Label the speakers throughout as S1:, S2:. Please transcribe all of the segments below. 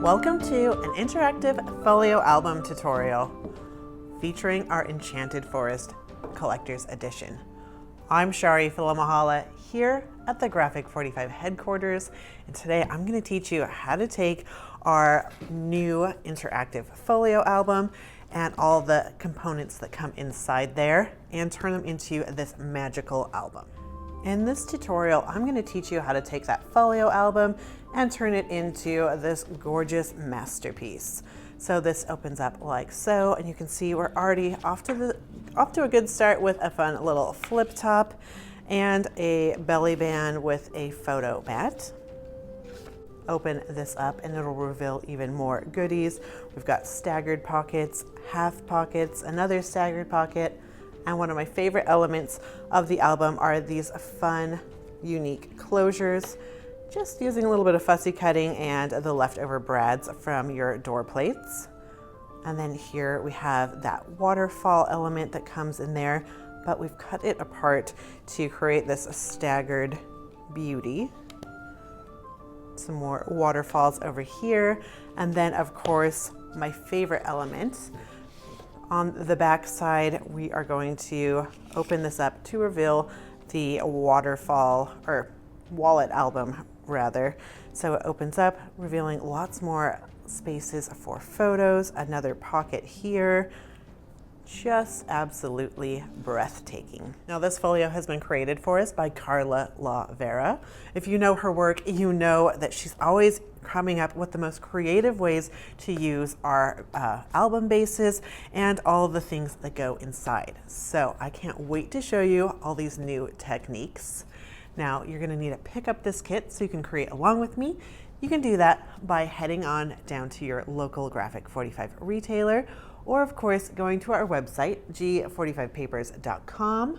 S1: Welcome to an Interactive Folio album tutorial featuring our Enchanted Forest Collector's Edition. I'm Charee Filimoehala here at the Graphic 45 headquarters, and today I'm going to teach you how to take our new Interactive Folio album and all the components that come inside there and turn them into this magical album. In this tutorial, I'm going to teach you how to take that folio album and turn it into this gorgeous masterpiece. So this opens up like so, and you can see we're already off to a good start with a fun little flip top and a belly band with a photo mat. Open this up and it'll reveal even more goodies. We've got staggered pockets, half pockets, another staggered pocket, and one of my favorite elements of the album are these fun, unique closures, just using a little bit of fussy cutting and the leftover brads from your door plates. And then here we have that waterfall element that comes in there, but we've cut it apart to create this staggered beauty. Some more waterfalls over here. And then of course, my favorite element, on the back side, we are going to open this up to reveal the waterfall, or wallet album rather. So it opens up, revealing lots more spaces for photos, another pocket here. Just absolutely breathtaking. Now this folio has been created for us by Carla Vera. If you know her work, you know that she's always coming up with the most creative ways to use our album bases and all of the things that go inside. So I can't wait to show you all these new techniques. Now you're gonna need to pick up this kit so you can create along with me. You can do that by heading on down to your local Graphic 45 retailer, or of course going to our website, g45papers.com,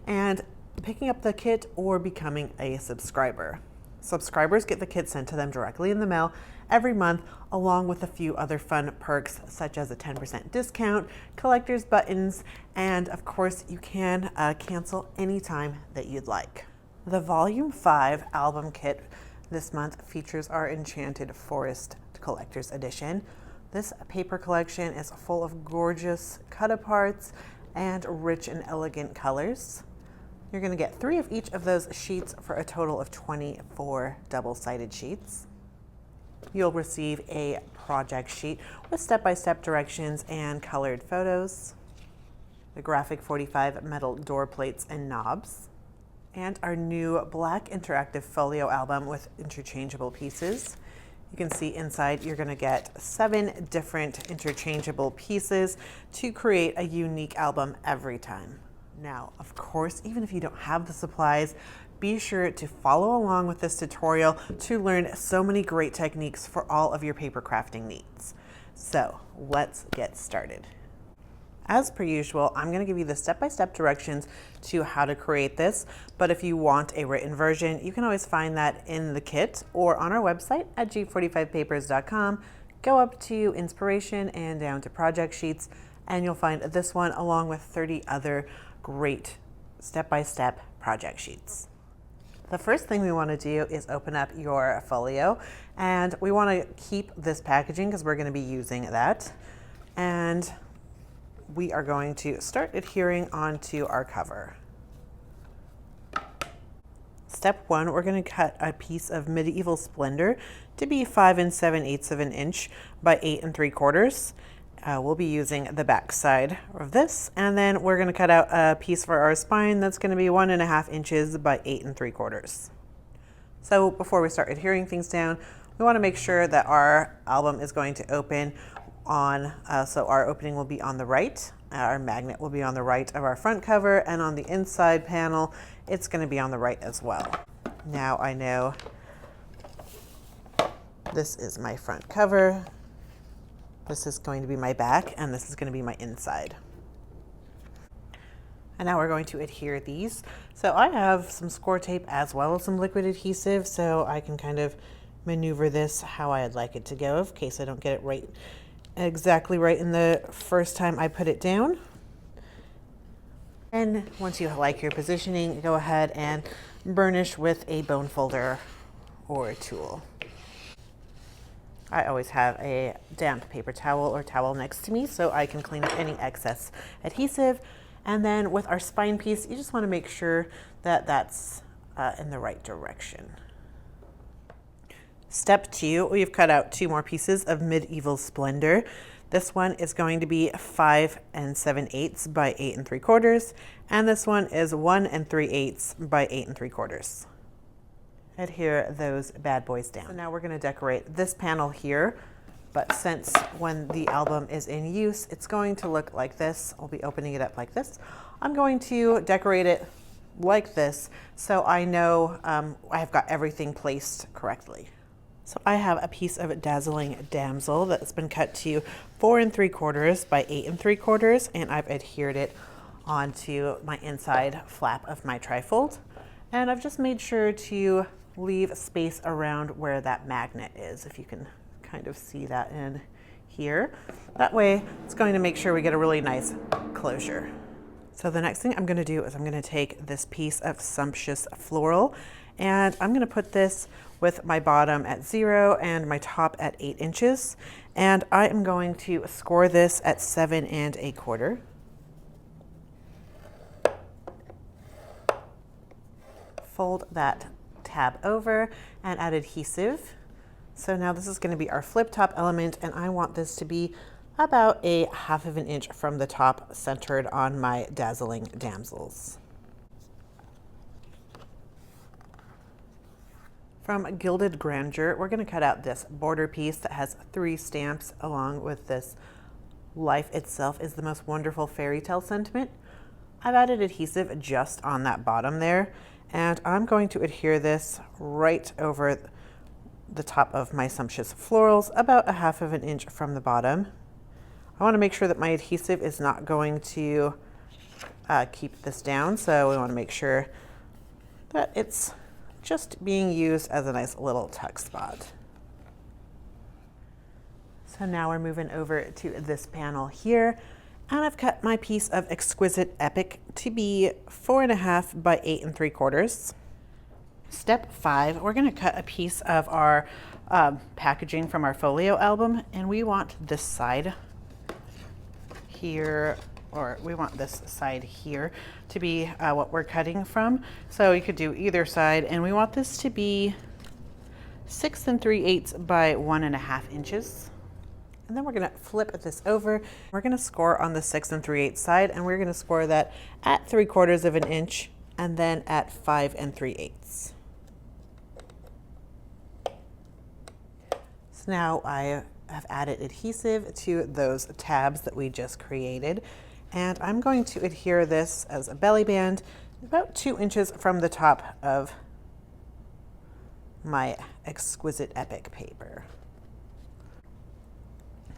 S1: and picking up the kit or becoming a subscriber. Subscribers get the kit sent to them directly in the mail every month, along with a few other fun perks such as a 10% discount, collector's buttons, and of course you can cancel anytime that you'd like. The Volume 5 album kit this month features our Enchanted Forest Collector's Edition. This paper collection is full of gorgeous cut-aparts and rich and elegant colors. You're going to get 3 of each of those sheets for a total of 24 double-sided sheets. You'll receive a project sheet with step-by-step directions and colored photos, the Graphic 45 metal door plates and knobs, and our new black interactive folio album with interchangeable pieces. You can see inside you're going to get 7 different interchangeable pieces to create a unique album every time. Now, of course, even if you don't have the supplies, be sure to follow along with this tutorial to learn so many great techniques for all of your paper crafting needs. So let's get started. As per usual, I'm going to give you the step-by-step directions to how to create this, but if you want a written version, you can always find that in the kit or on our website at g45papers.com. Go up to Inspiration and down to Project Sheets, and you'll find this one along with 30 other great step-by-step project sheets. The first thing we want to do is open up your folio, and we want to keep this packaging because we're going to be using that. And we are going to start adhering onto our cover. Step 1, we're going to cut a piece of medieval splendor to be 5 7/8 of an inch by 8 3/4. We'll be using the back side of this, and then we're going to cut out a piece for our spine that's going to be 1.5 inches by 8 3/4. So before we start adhering things down, we want to make sure that our album is going to open on, so our opening will be on the right, our magnet will be on the right of our front cover, and on the inside panel, it's going to be on the right as well. Now I know this is my front cover. This is going to be my back, and this is going to be my inside. And now we're going to adhere these. So I have some score tape as well as some liquid adhesive, so I can kind of maneuver this how I'd like it to go in case I don't get it exactly right in the first time I put it down. And once you like your positioning, go ahead and burnish with a bone folder or a tool. I always have a damp paper towel or towel next to me so I can clean up any excess adhesive. And then with our spine piece, you just want to make sure that that's in the right direction. Step 2, we've cut out 2 more pieces of Medieval Splendor. This one is going to be 5 7/8 by 8 3/4, and this one is 1 3/8 by 8 3/4. Adhere those bad boys down. So now we're going to decorate this panel here, but since when the album is in use, it's going to look like this. I'll be opening it up like this. I'm going to decorate it like this so I know I've got everything placed correctly. So I have a piece of Dazzling Damsel that's been cut to 4 3/4 by 8 3/4, and I've adhered it onto my inside flap of my trifold. And I've just made sure to leave space around where that magnet is, if you can kind of see that in here. That way it's going to make sure we get a really nice closure. So the next thing I'm going to do is I'm going to take this piece of Sumptuous Floral, and I'm going to put this with my bottom at 0 and my top at 8 inches. And I am going to score this at 7 1/4. Fold that tab over and add adhesive. So now this is going to be our flip top element, and I want this to be about a 1/2 inch from the top, centered on my Dazzling Damsels. From Gilded Grandeur, we're going to cut out this border piece that has 3 stamps along with this "Life itself is the most wonderful fairy tale" sentiment. I've added adhesive just on that bottom there, and I'm going to adhere this right over the top of my Sumptuous Florals, about a 1/2 inch from the bottom. I want to make sure that my adhesive is not going to keep this down, so we want to make sure that it's just being used as a nice little tuck spot. So now we're moving over to this panel here, and I've cut my piece of Exquisite Epic to be 4 1/2 by 8 3/4. Step 5, we're going to cut a piece of our packaging from our folio album, and we want this side here, or we want this side here to be what we're cutting from. So you could do either side, and we want this to be 6 3/8 by 1 1/2 inches. And then we're going to flip this over. We're going to score on the 6 3/8 side, and we're going to score that at 3/4 inch and then at 5 3/8. So now I have added adhesive to those tabs that we just created, and I'm going to adhere this as a belly band about 2 inches from the top of my Exquisite Epic paper.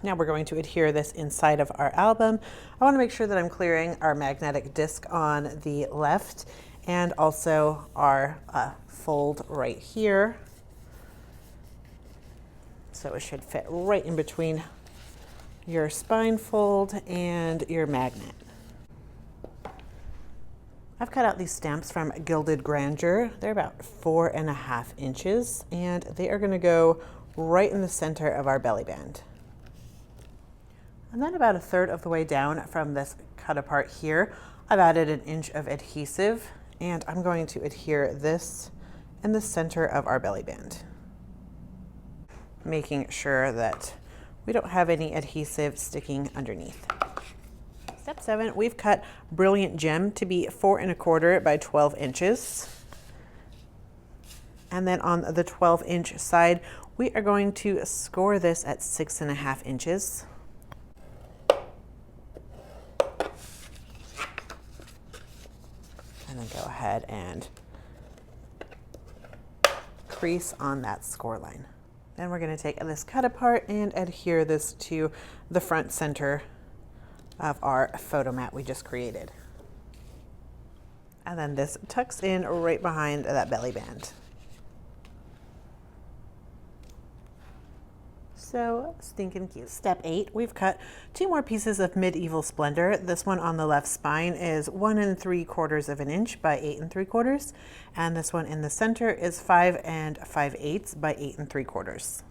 S1: Now we're going to adhere this inside of our album. I want to make sure that I'm clearing our magnetic disc on the left and also our fold right here. So it should fit right in between your spine fold and your magnet. I've cut out these stamps from Gilded Grandeur. They're about 4 1/2 inches, and they are going to go right in the center of our belly band. And then about 1/3 of the way down from this cut apart here, I've added 1 inch of adhesive, and I'm going to adhere this in the center of our belly band, making sure that we don't have any adhesive sticking underneath. Step 7, we've cut Brilliant Gem to be 4 1/4 by 12 inches. And then on the 12-inch side, we are going to score this at 6 1/2 inches. And then go ahead and crease on that score line. Then we're going to take this cut apart and adhere this to the front center of our photo mat we just created. And then this tucks in right behind that belly band. So stinking cute. Step 8, we've cut 2 more pieces of Medieval Splendor. This one on the left spine is 1 3/4 inch by 8 3/4, and this one in the center is 5 5/8 by 8 3/4.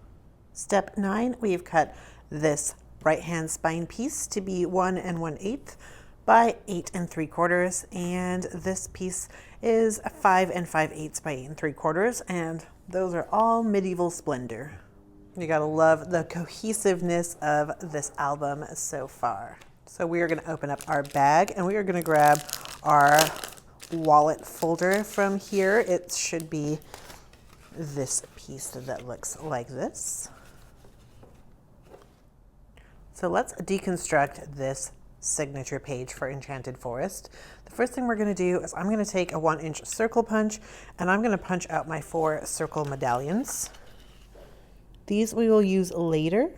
S1: Step 9, we've cut this right hand spine piece to be 1 1/8 by 8 3/4, and this piece is 5 5/8 by 8 3/4, and those are all medieval splendor. You gotta love the cohesiveness of this album so far. So we are gonna open up our bag and we are gonna grab our wallet folder from here. It should be this piece that looks like this. So let's deconstruct this signature page for Enchanted Forest. The first thing we're going to do is I'm going to take a 1-inch circle punch and I'm going to punch out my 4 circle medallions. These we will use later.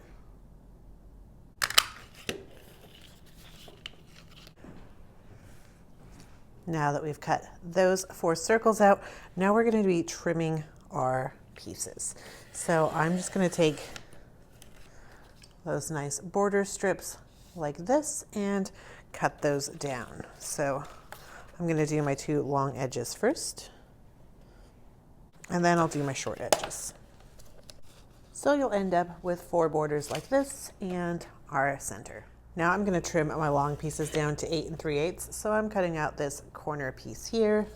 S1: Now that we've cut those 4 circles out, now we're going to be trimming our pieces. So I'm just going to take those nice border strips like this and cut those down. So I'm going to do my 2 long edges first, and then I'll do my short edges. So you'll end up with 4 borders like this and our center. Now I'm going to trim my long pieces down to 8 3/8. So I'm cutting out this corner piece here,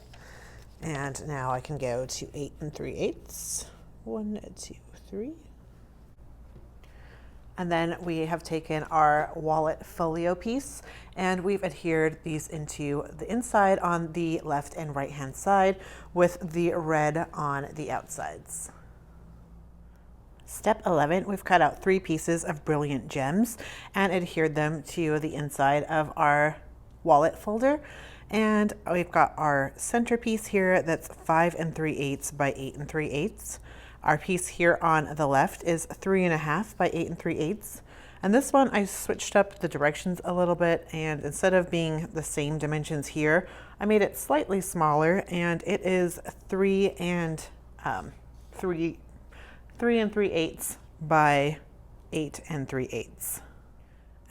S1: and now I can go to 8 3/8. 1, 2, 3. And then we have taken our wallet folio piece and we've adhered these into the inside on the left and right hand side with the red on the outsides. Step 11, we've cut out 3 pieces of brilliant gems and adhered them to the inside of our wallet folder. And we've got our centerpiece here that's 5 3/8 by 8 3/8. Our piece here on the left is 3 1/2 by 8 3/8. And this one I switched up the directions a little bit, and instead of being the same dimensions here, I made it slightly smaller, and it is 3 3/8 by 8 3/8.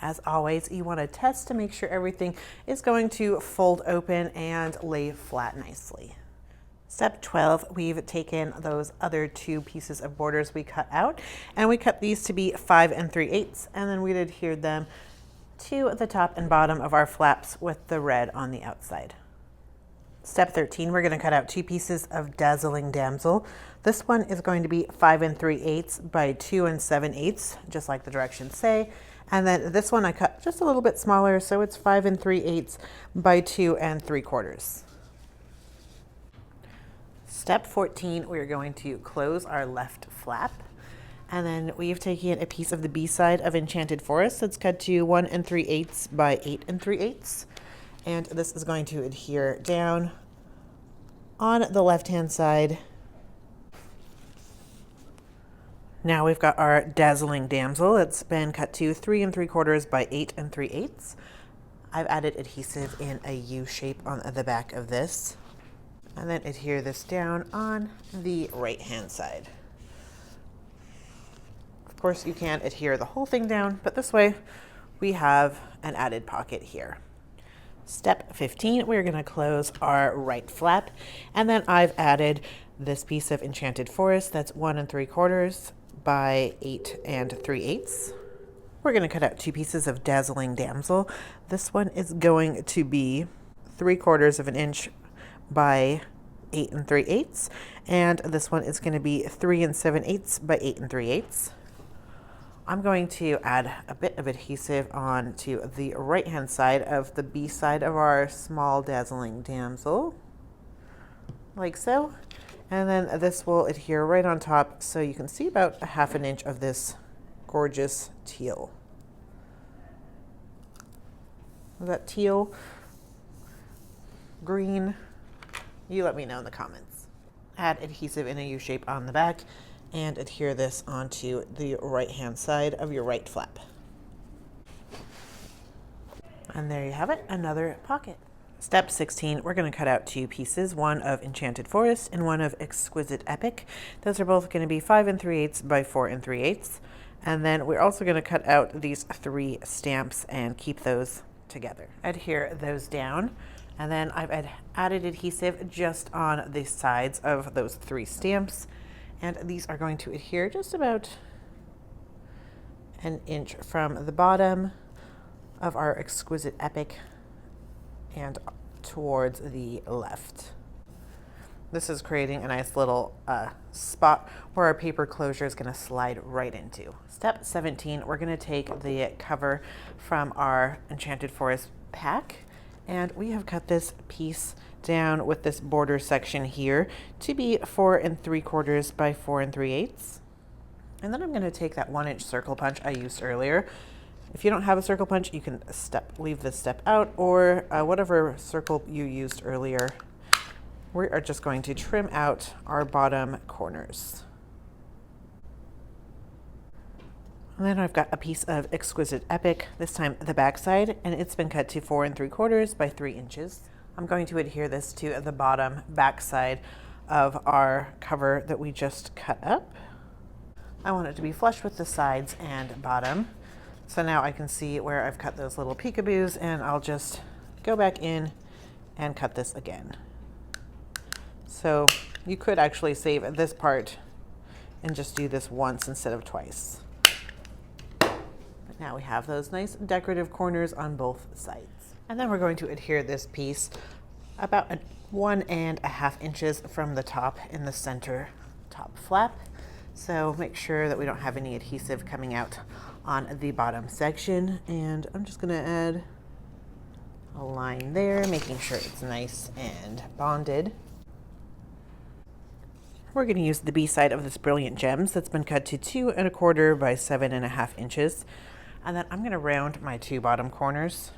S1: As always, you want to test to make sure everything is going to fold open and lay flat nicely. Step 12, we've taken those other 2 pieces of borders we cut out and we cut these to be 5 3/8, and then we adhered them to the top and bottom of our flaps with the red on the outside. Step 13, we're going to cut out 2 pieces of Dazzling Damsel. This one is going to be 5 3/8 by 2 7/8, just like the directions say. And then this one I cut just a little bit smaller, so it's 5 3/8 by 2 3/4. Step 14, we're going to close our left flap, and then we've taken a piece of the B side of Enchanted Forest that's cut to 1 3/8 by 8 3/8, and this is going to adhere down on the left hand side. Now we've got our Dazzling Damsel. It's been cut to 3 3/4 by 8 3/8. I've added adhesive in a U shape on the back of this, and then adhere this down on the right hand side. Of course, you can adhere the whole thing down, but this way we have an added pocket here. Step 15, we're going to close our right flap, and then I've added this piece of Enchanted Forest that's 1 3/4 by 8 3/8. We're going to cut out 2 pieces of Dazzling Damsel. This one is going to be 3/4 of an inch by 8 3/8, and this one is going to be 3 7/8 by 8 3/8. I'm going to add a bit of adhesive on to the right hand side of the B side of our small Dazzling Damsel, like so, and then this will adhere right on top, so you can see about 1/2 inch of this gorgeous teal. Is that teal? Green? You let me know in the comments. Add adhesive in a U shape on the back and adhere this onto the right hand side of your right flap. And there you have it, another pocket. Step 16, we're going to cut out 2 pieces, one of Enchanted Forest and one of Exquisite Epic. Those are both going to be 5 3/8 by 4 3/8. And then we're also going to cut out these 3 stamps and keep those together. Adhere those down, and then I've added adhesive just on the sides of those 3 stamps, and these are going to adhere just about an inch from the bottom of our exquisite epic and towards the left. This is creating a nice little spot where our paper closure is going to slide right into. Step 17, we're going to take the cover from our Enchanted Forest pack, and we have cut this piece down with this border section here to be 4 3/4 by 4 3/8. And then I'm going to take that 1-inch circle punch I used earlier. If you don't have a circle punch, you can leave this step out, or whatever circle you used earlier. We are just going to trim out our bottom corners. And then I've got a piece of exquisite epic, this time the back side, and it's been cut to 4 3/4 by 3 inches. I'm going to adhere this to the bottom back side of our cover that we just cut up. I want it to be flush with the sides and bottom. So now I can see where I've cut those little peekaboos, and I'll just go back in and cut this again. So you could actually save this part and just do this once instead of twice. But now we have those nice decorative corners on both sides. And then we're going to adhere this piece about 1.5 inches from the top in the center top flap. So make sure that we don't have any adhesive coming out on the bottom section. And I'm just going to add a line there, making sure it's nice and bonded. We're going to use the B side of this Brilliant Gems that's been cut to 2 1/4 by 7.5 inches. And then I'm going to round my 2 bottom corners.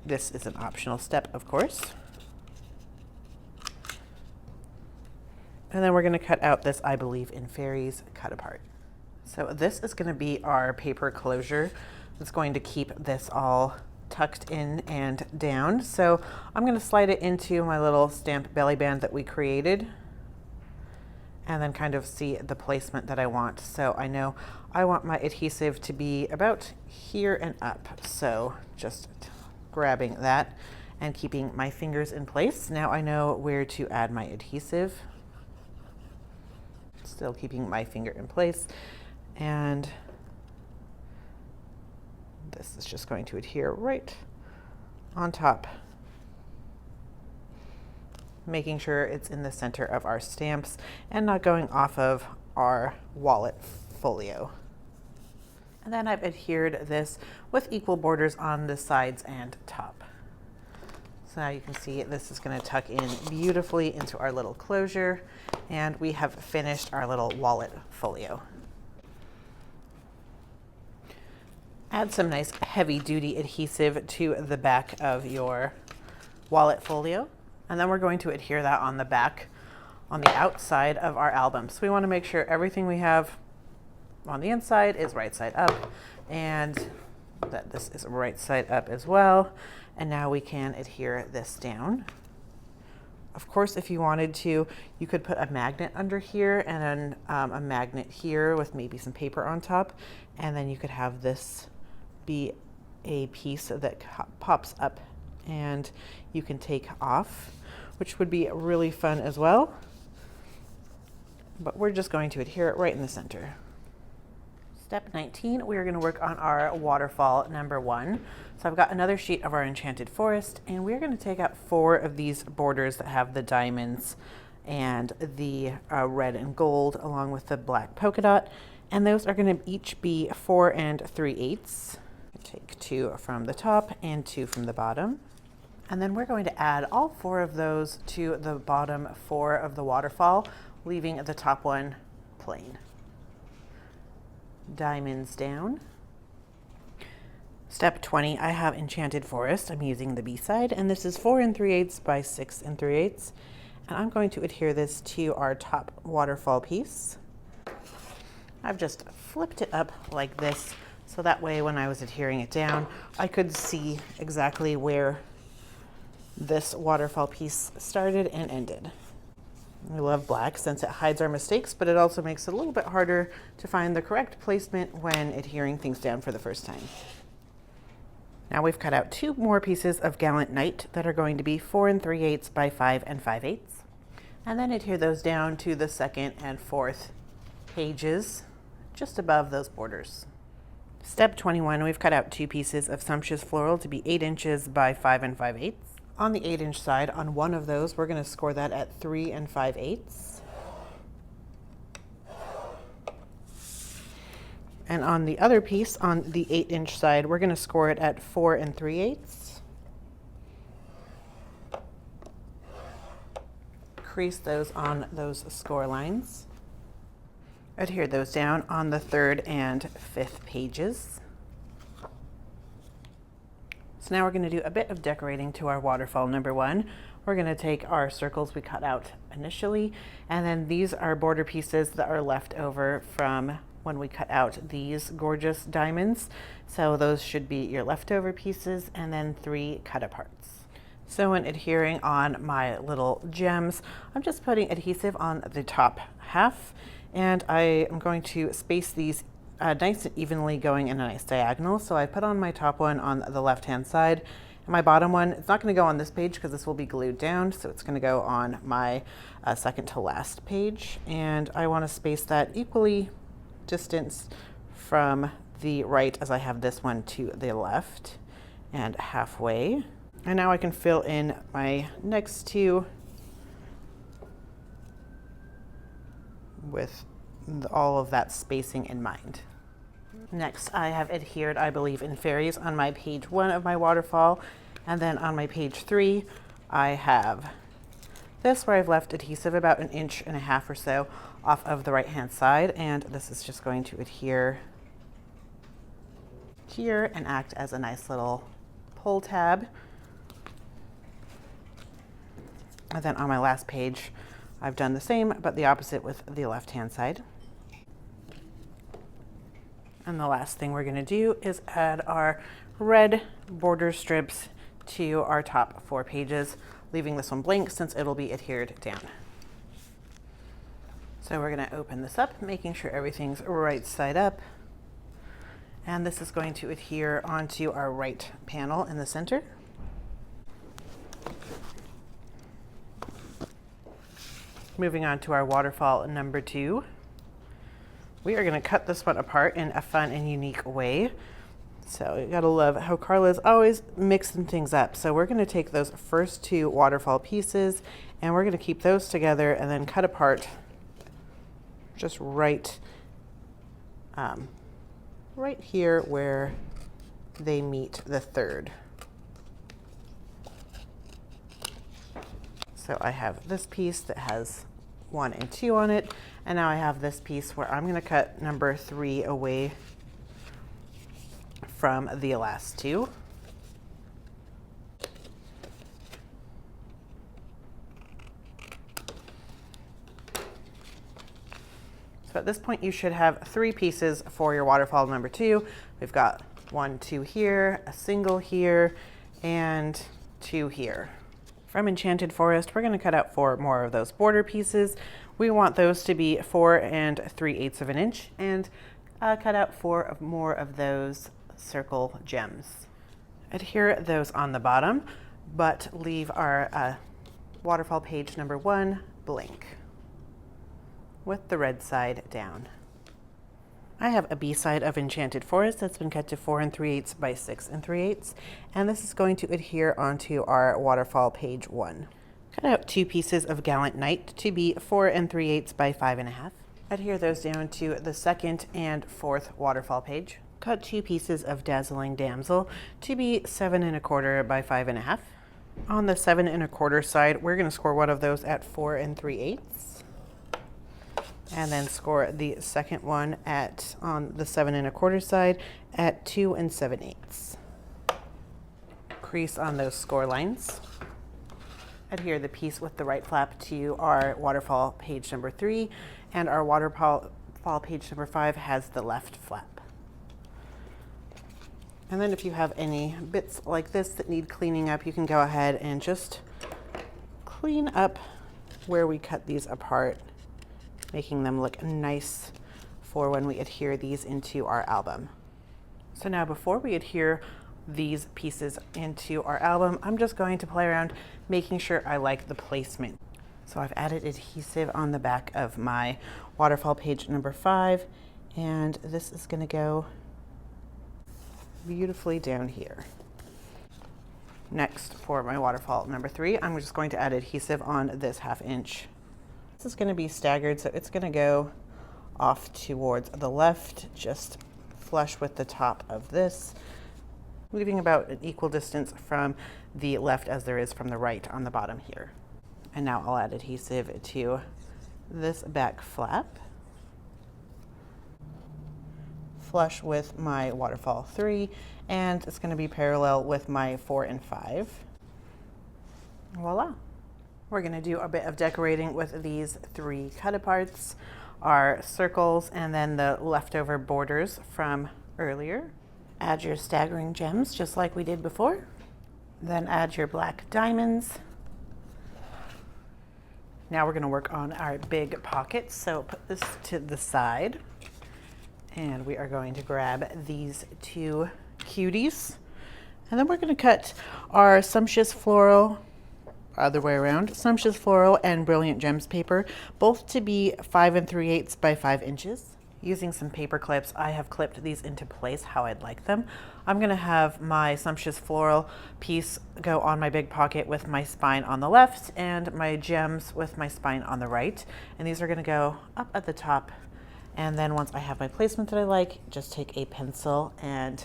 S1: This is an optional step, of course. And then we're going to cut out this I Believe in Fairies cut apart. So this is going to be our paper closure. It's going to keep this all tucked in and down. So I'm going to slide it into my little stamp belly band that we created, and then kind of see the placement that I want. So I know I want my adhesive to be about here and up. So just grabbing that and keeping my fingers in place. Now I know where to add my adhesive. Still keeping my finger in place. And this is just going to adhere right on top, making sure it's in the center of our stamps and not going off of our wallet folio. And then I've adhered this with equal borders on the sides and top. So now you can see this is going to tuck in beautifully into our little closure, and we have finished our little wallet folio. Add some nice heavy duty adhesive to the back of your wallet folio. And then we're going to adhere that on the back, on the outside of our album. So we want to make sure everything we have on the inside is right side up, and that this is right side up as well. And now we can adhere this down. Of course, if you wanted to, you could put a magnet under here and then a magnet here with maybe some paper on top. And then you could have this be a piece that pops up and you can take off, which would be really fun as well. But we're just going to adhere it right in the center. Step 19, we are going to work on our waterfall number 1. So I've got another sheet of our Enchanted Forest, and we're going to take out 4 of these borders that have the diamonds and the red and gold along with the black polka dot. And those are going to each be 4 3/8. Take 2 from the top and 2 from the bottom. And then we're going to add all 4 of those to the bottom 4 of the waterfall, leaving the top one plain. Diamonds down. Step 20, I have Enchanted Forest. I'm using the B side, and this is 4 3/8 by 6 3/8. And I'm going to adhere this to our top waterfall piece. I've just flipped it up like this, so that way when I was adhering it down, I could see exactly where this waterfall piece started and ended. We love black since it hides our mistakes, but it also makes it a little bit harder to find the correct placement when adhering things down for the first time. Now we've cut out 2 more pieces of Gallant Knight that are going to be 4 3/8 by 5 5/8. And then adhere those down to the 2nd and 4th pages just above those borders. Step 21, we've cut out 2 pieces of sumptuous floral to be 8 inches by 5 5/8. On the 8-inch side, on one of those, we're going to score that at 3 5/8. And on the other piece, on the 8-inch side, we're going to score it at 4 3/8. Crease those on those score lines. Adhere those down on the 3rd and 5th pages. So now we're going to do a bit of decorating to our waterfall number 1. We're going to take our circles we cut out initially, and then these are border pieces that are left over from when we cut out these gorgeous diamonds. So those should be your leftover pieces, and then 3 cut aparts. So when adhering on my little gems, I'm just putting adhesive on the top half, and I am going to space these nice and evenly, going in a nice diagonal. So I put on my top one on the left-hand side, and my bottom one, it's not going to go on this page because this will be glued down, so it's going to go on my second to last page. And I want to space that equally distance from the right as I have this one to the left, and halfway. And now I can fill in my next 2 with all of that spacing in mind. Next, I have adhered, I believe in fairies, on my page 1 of my waterfall, and then on my page 3, I have this where I've left adhesive about 1.5 inches or so off of the right-hand side, and this is just going to adhere here and act as a nice little pull tab. And then on my last page, I've done the same, but the opposite with the left-hand side. And the last thing we're going to do is add our red border strips to our top 4 pages, leaving this one blank since it'll be adhered down. So we're going to open this up, making sure everything's right side up. And this is going to adhere onto our right panel in the center. Moving on to our waterfall number 2. We are going to cut this one apart in a fun and unique way. So you gotta love how Carla is always mixing things up. So we're going to take those first 2 waterfall pieces, and we're going to keep those together and then cut apart just right here where they meet the 3rd. So I have this piece that has 1 and 2 on it, and now I have this piece where I'm going to cut number 3 away from the last 2. So at this point you should have 3 pieces for your waterfall number 2. We've got 1, 2 here, a single here, and 2 here. From Enchanted Forest, we're going to cut out 4 more of those border pieces. We want those to be 4 3/8 of an inch, and cut out 4 more of those circle gems. Adhere those on the bottom, but leave our waterfall page number 1 blank with the red side down. I have a B side of Enchanted Forest that's been cut to 4 3/8 by 6 3/8, and this is going to adhere onto our waterfall page 1. Cut out 2 pieces of Gallant Knight to be 4 3/8 by 5 1/2. Adhere those down to the 2nd and 4th waterfall page. Cut 2 pieces of Dazzling Damsel to be 7 1/4 by 5 1/2. On the 7 1/4 side, we're going to score one of those at 4 3/8. And then score the second one on the 7 1/4 side at 2 7/8. Crease on those score lines. Adhere the piece with the right flap to our waterfall page number 3, and our waterfall page number 5 has the left flap. And then if you have any bits like this that need cleaning up, you can go ahead and just clean up where we cut these apart, making them look nice for when we adhere these into our album. So now before we adhere these pieces into our album, I'm just going to play around making sure I like the placement. So I've added adhesive on the back of my waterfall page number 5, And this is going to go beautifully down here. Next, for my waterfall number 3, I'm just going to add adhesive on this 1/2 inch. This is going to be staggered, so it's going to go off towards the left, just flush with the top of this, leaving about an equal distance from the left as there is from the right on the bottom here. And now I'll add adhesive to this back flap, flush with my waterfall 3, and it's going to be parallel with my 4 and 5. Voila. We're going to do a bit of decorating with these 3 cut aparts, our circles, and then the leftover borders from earlier. Add your staggering gems just like we did before. Then add your black diamonds. Now we're going to work on our big pockets, so put this to the side. And we are going to grab these 2 cuties. And then we're going to cut our sumptuous floral, other way around, sumptuous floral and brilliant gems paper, both to be 5 3/8 by 5 inches. Using some paper clips, I have clipped these into place how I'd like them. I'm going to have my sumptuous floral piece go on my big pocket with my spine on the left and my gems with my spine on the right. And these are going to go up at the top. And then once I have my placement that I like, just take a pencil and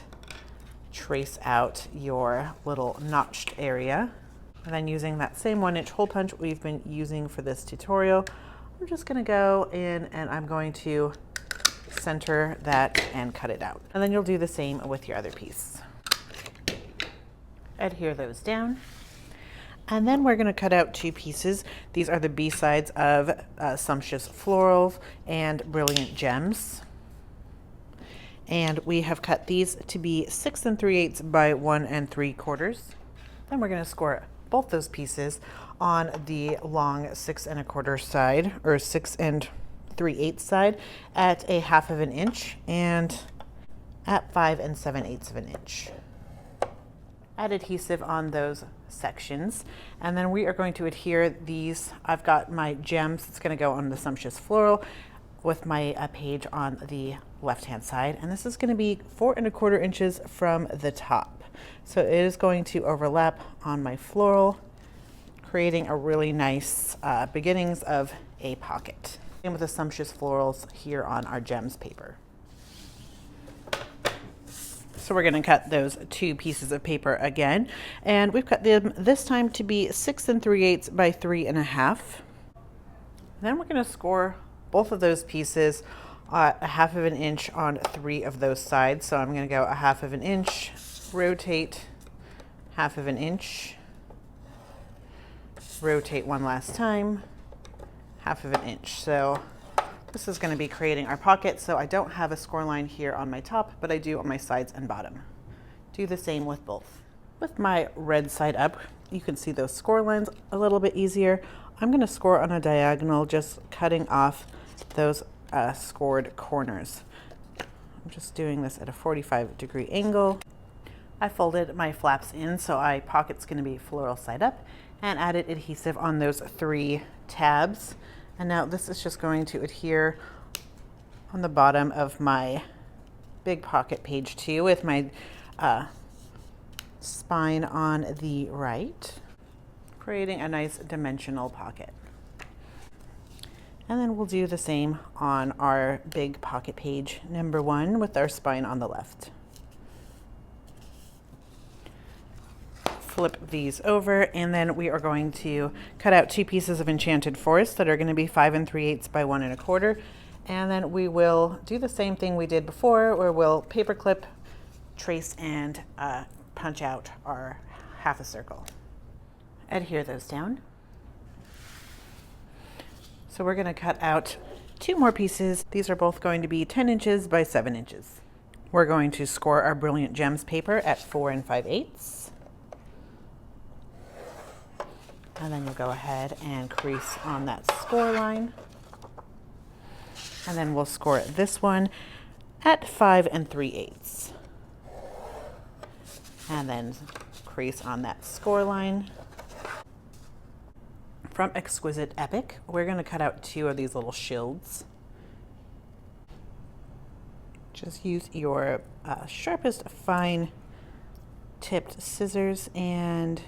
S1: trace out your little notched area. And then using that same 1-inch hole punch we've been using for this tutorial, I'm just going to go in and I'm going to center that and cut it out. And then you'll do the same with your other piece. Adhere those down. And then we're going to cut out 2 pieces. These are the B sides of Sumptuous Florals and Brilliant Gems. And we have cut these to be 6 3/8 by 1 3/4. Then we're going to score both those pieces on the long 6 1/4 side, or 6 3/8 side, at a 1/2 inch and at 5 7/8 inch. Add adhesive on those sections, and then we are going to adhere these. I've got my gems. It's going to go on the Sumptuous Floral with my page on the left hand side, and this is going to be 4 1/4 inches from the top. So it is going to overlap on my floral, creating a really nice beginnings of a pocket. Same with the Sumptuous Florals here on our gems paper. So we're going to cut those 2 pieces of paper again, and we've cut them this time to be 6 3/8 by 3 1/2. Then we're going to score both of those pieces a 1/2 inch on 3 of those sides. So I'm going to go a 1/2 inch, rotate 1/2 inch, rotate one last time, 1/2 inch. So this is going to be creating our pocket. So I don't have a score line here on my top, but I do on my sides and bottom. Do the same with both. With my red side up, you can see those score lines a little bit easier. I'm going to score on a diagonal, just cutting off those scored corners. I'm just doing this at a 45-degree angle. I folded my flaps in, so my pocket's going to be floral side up, and added adhesive on those 3 tabs. And now this is just going to adhere on the bottom of my big pocket page 2 with my spine on the right, creating a nice dimensional pocket. And then we'll do the same on our big pocket page number 1 with our spine on the left. Flip these over, and then we are going to cut out 2 pieces of Enchanted Forest that are going to be 5 3/8 by 1 1/4. And then we will do the same thing we did before, where we'll paper clip, trace, and punch out our 1/2 circle. Adhere those down. So we're going to cut out 2 more pieces. These are both going to be 10 inches by 7 inches. We're going to score our Brilliant Gems paper at 4 5/8. And then you'll go ahead and crease on that score line. And then we'll score this one at 5 3/8. And then crease on that score line. From Exquisite Epic, we're going to cut out 2 of these little shields. Just use your sharpest fine tipped scissors and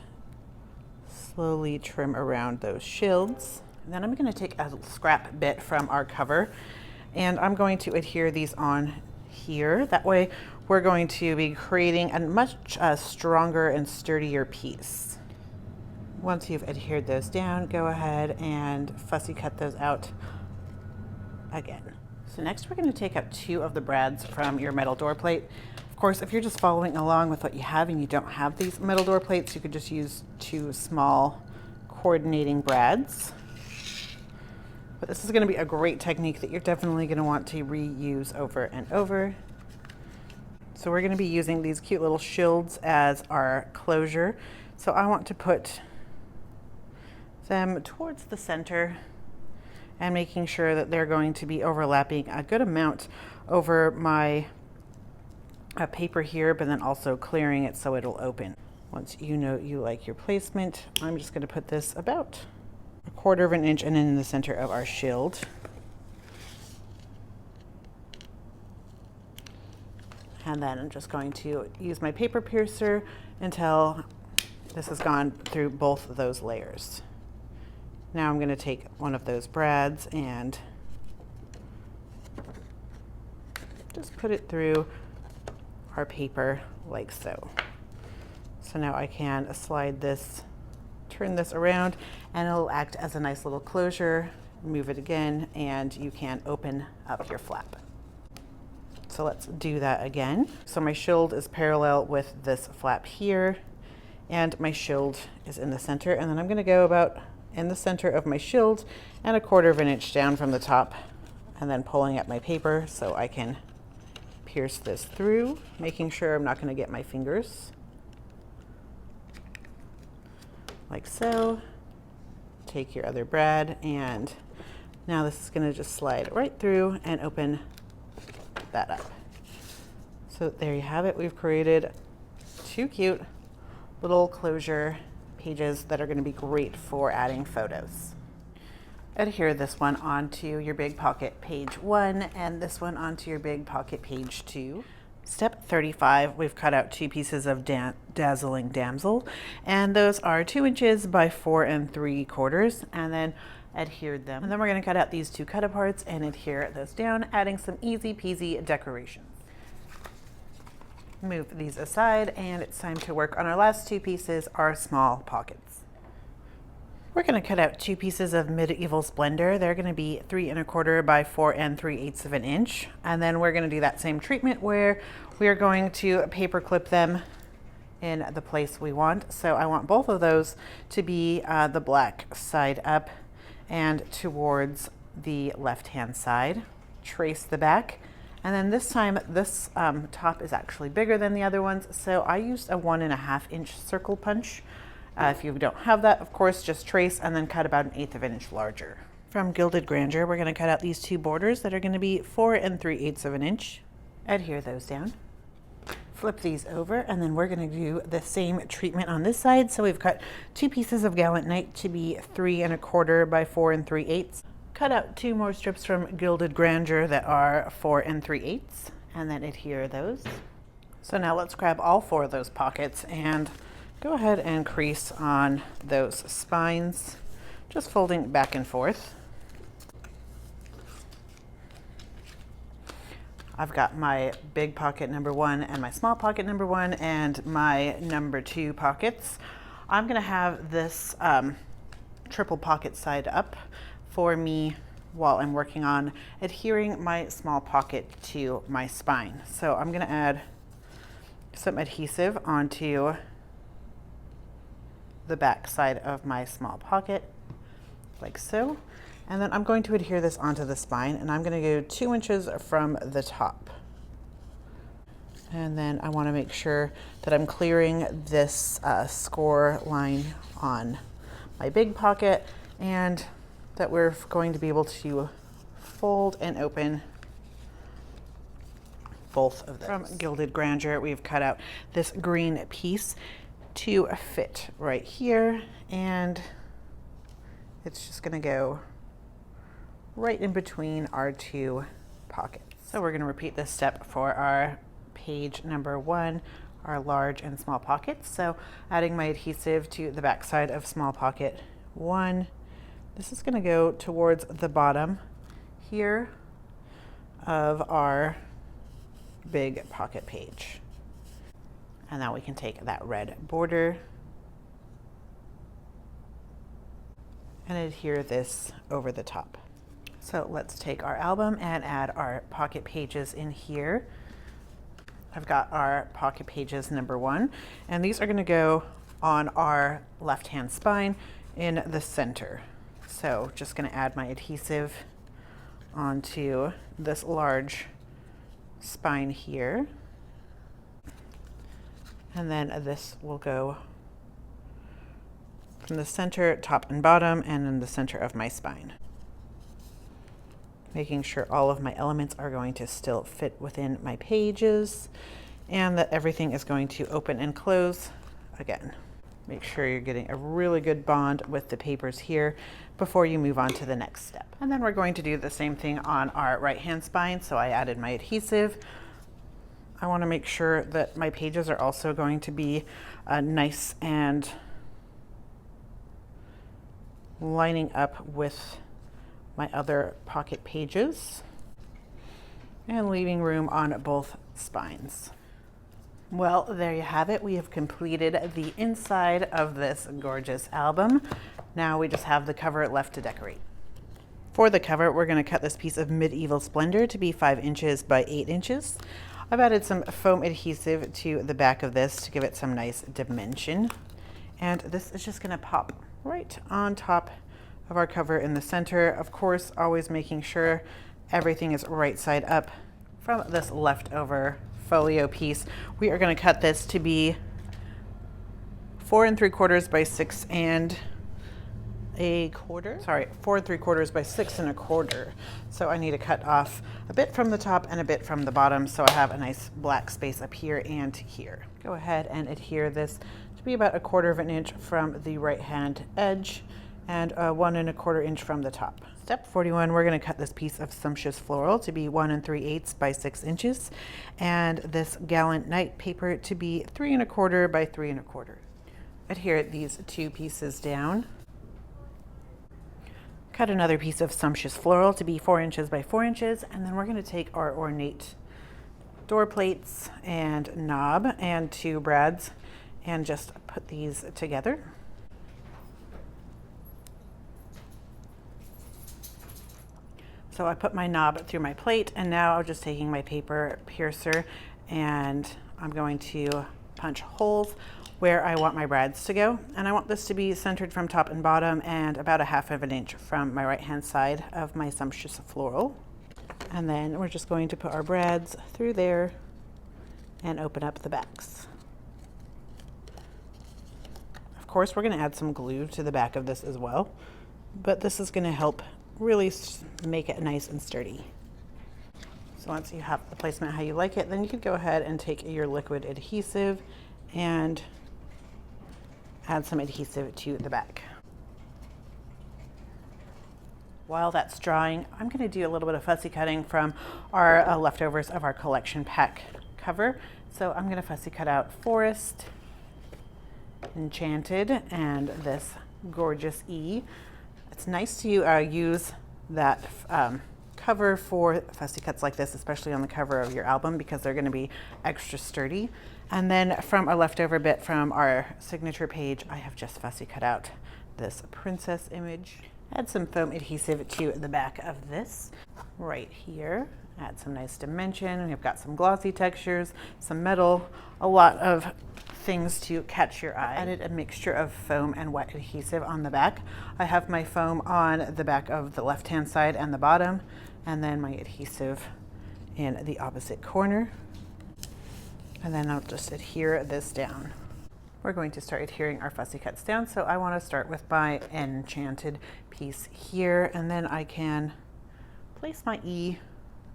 S1: slowly trim around those shields. And then I'm going to take a scrap bit from our cover and I'm going to adhere these on here. That way we're going to be creating a much stronger and sturdier piece. Once you've adhered those down, go ahead and fussy cut those out again. So next we're going to take out 2 of the brads from your metal door plate. Of course, if you're just following along with what you have and you don't have these metal door plates, you could just use 2 small coordinating brads. But this is going to be a great technique that you're definitely going to want to reuse over and over. So we're going to be using these cute little shields as our closure. So I want to put them towards the center and making sure that they're going to be overlapping a good amount over my paper here, but then also clearing it so it'll open. Once you know you like your placement, I'm just going to put this about 1/4 of an inch and in the center of our shield. And then I'm just going to use my paper piercer until this has gone through both of those layers. Now I'm going to take one of those brads and just put it through our paper like so. So now I can slide this, turn this around, and it'll act as a nice little closure. Move it again, and you can open up your flap. So let's do that again. So my shield is parallel with this flap here, and my shield is in the center, and then I'm going to go about in the center of my shield and 1/4 of an inch down from the top, and then pulling up my paper so I can pierce this through, making sure I'm not going to get my fingers. Like so. Take your other brad, and now this is going to just slide right through and open that up. So there you have it. We've created 2 cute little closure pages that are going to be great for adding photos. Adhere this one onto your big pocket page 1 and this one onto your big pocket page 2. Step 35, we've cut out 2 pieces of Dazzling Damsel, and those are 2 inches by 4 3/4, and then adhered them. And then we're going to cut out these 2 cut aparts and adhere those down, adding some easy peasy decorations. Move these aside, and it's time to work on our last 2 pieces, our small pockets. We're going to cut out 2 pieces of Medieval Splendor. They're going to be 3 1/4 by 4 3/8 of an inch. And then we're going to do that same treatment where we are going to paper clip them in the place we want. So I want both of those to be the black side up and towards the left-hand side. Trace the back. And then this time, this top is actually bigger than the other ones, so I used a 1.5 inch circle punch. If you don't have that, of course, just trace and then cut about 1/8 of an inch larger. From Gilded Grandeur, we're going to cut out these 2 borders that are going to be 4 3/8 of an inch. Adhere those down. Flip these over, and then we're going to do the same treatment on this side. So we've cut 2 pieces of Gallant Knight to be 3 1/4 by 4 3/8. Cut out 2 more strips from Gilded Grandeur that are 4 3/8, and then adhere those. So now let's grab all 4 of those pockets and go ahead and crease on those spines, just folding back and forth. I've got my big pocket number 1 and my small pocket number 1 and my number 2 pockets. I'm going to have this triple pocket side up for me while I'm working on adhering my small pocket to my spine. So I'm going to add some adhesive onto the back side of my small pocket, like so. And then I'm going to adhere this onto the spine, and I'm going to go 2 inches from the top. And then I want to make sure that I'm clearing this score line on my big pocket, and that we're going to be able to fold and open both of those. From Gilded Grandeur, we've cut out this green piece to fit right here, and it's just going to go right in between our 2 pockets. So we're going to repeat this step for our page number 1, our large and small pockets. So adding my adhesive to the back side of small pocket 1. This is going to go towards the bottom here of our big pocket page. And now we can take that red border and adhere this over the top. So let's take our album and add our pocket pages in here. I've got our pocket pages number 1, and these are going to go on our left-hand spine in the center. So just going to add my adhesive onto this large spine here. And then this will go from the center, top and bottom, and in the center of my spine. Making sure all of my elements are going to still fit within my pages and that everything is going to open and close again. Make sure you're getting a really good bond with the papers here before you move on to the next step. And then we're going to do the same thing on our right-hand spine. So I added my adhesive. I want to make sure that my pages are also going to be nice and lining up with my other pocket pages and leaving room on both spines. Well, there you have it. We have completed the inside of this gorgeous album. Now we just have the cover left to decorate. For the cover, we're going to cut this piece of Medieval Splendor to be 5 inches by 8 inches. I've added some foam adhesive to the back of this to give it some nice dimension. And this is just going to pop right on top of our cover in the center. Of course, always making sure everything is right side up. From this leftover folio piece, we are going to cut this to be 4 3/4 by 6 1/4. Sorry, 4 3/4 by 6 1/4. So I need to cut off a bit from the top and a bit from the bottom, so I have a nice black space up here and here. Go ahead and adhere this to be about 1/4 inch from the right hand edge and 1 1/4 inch from the top. Step 41, we're going to cut this piece of Sumptuous Floral to be 1 3/8 by 6 inches, and this Gallant Night paper to be 3 1/4 by 3 1/4. Adhere these 2 pieces down. Cut another piece of Sumptuous Floral to be 4 inches by 4 inches, and then we're going to take our ornate door plates and knob and 2 brads and just put these together. So I put my knob through my plate, and now I'm just taking my paper piercer and I'm going to punch holes where I want my brads to go. And I want this to be centered from top and bottom and about 1/2 inch from my right hand side of my Sumptuous Floral. And then we're just going to put our brads through there and open up the backs. Of course, we're going to add some glue to the back of this as well, but this is going to help really make it nice and sturdy. So once you have the placement how you like it, then you could go ahead and take your liquid adhesive and add some adhesive to the back. While that's drying, I'm going to do a little bit of fussy cutting from our leftovers of our collection pack cover. So I'm going to fussy cut out Forest, Enchanted, and this gorgeous E. It's nice to use that cover for fussy cuts like this, especially on the cover of your album, because they're going to be extra sturdy. And then from a leftover bit from our signature page, I have just fussy cut out this princess image. Add some foam adhesive to the back of this right here. Add some nice dimension. We've got some glossy textures, some metal, a lot of things to catch your eye. I added a mixture of foam and wet adhesive on the back. I have my foam on the back of the left-hand side and the bottom, and then my adhesive in the opposite corner. And then I'll just adhere this down. We're going to start adhering our fussy cuts down, so I want to start with my Enchanted piece here, and then I can place my E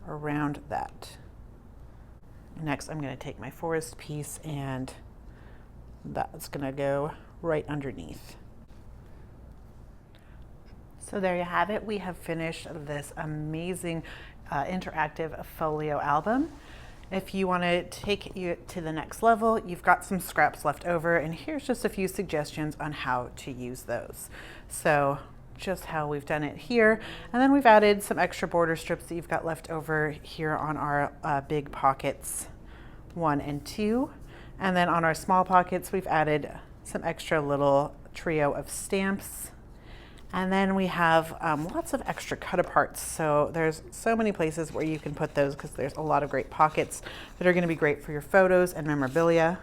S1: around that. Next, I'm going to take my Forest piece, and that's going to go right underneath. So there you have it. We have finished this amazing Interactive Folio album. If you want to take you to the next level, you've got some scraps left over, and here's just a few suggestions on how to use those. So just how we've done it here, and then we've added some extra border strips that you've got left over here on our big pockets 1 and 2, and then on our small pockets we've added some extra little trio of stamps, and then we have lots of extra cut aparts. So there's so many places where you can put those because there's a lot of great pockets that are going to be great for your photos and memorabilia.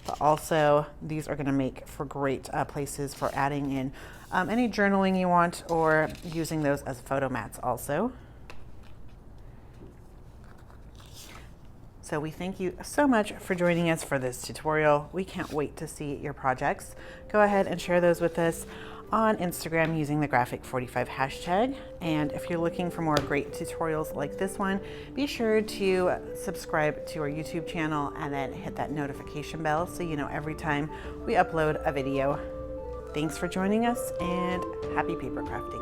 S1: But also these are going to make for great places for adding in any journaling you want, or using those as photo mats also. So we thank you so much for joining us for this tutorial. We can't wait to see your projects. Go ahead and share those with us on Instagram using the Graphic45 hashtag. And if you're looking for more great tutorials like this one, be sure to subscribe to our YouTube channel and then hit that notification bell so you know every time we upload a video. Thanks for joining us, and happy paper crafting.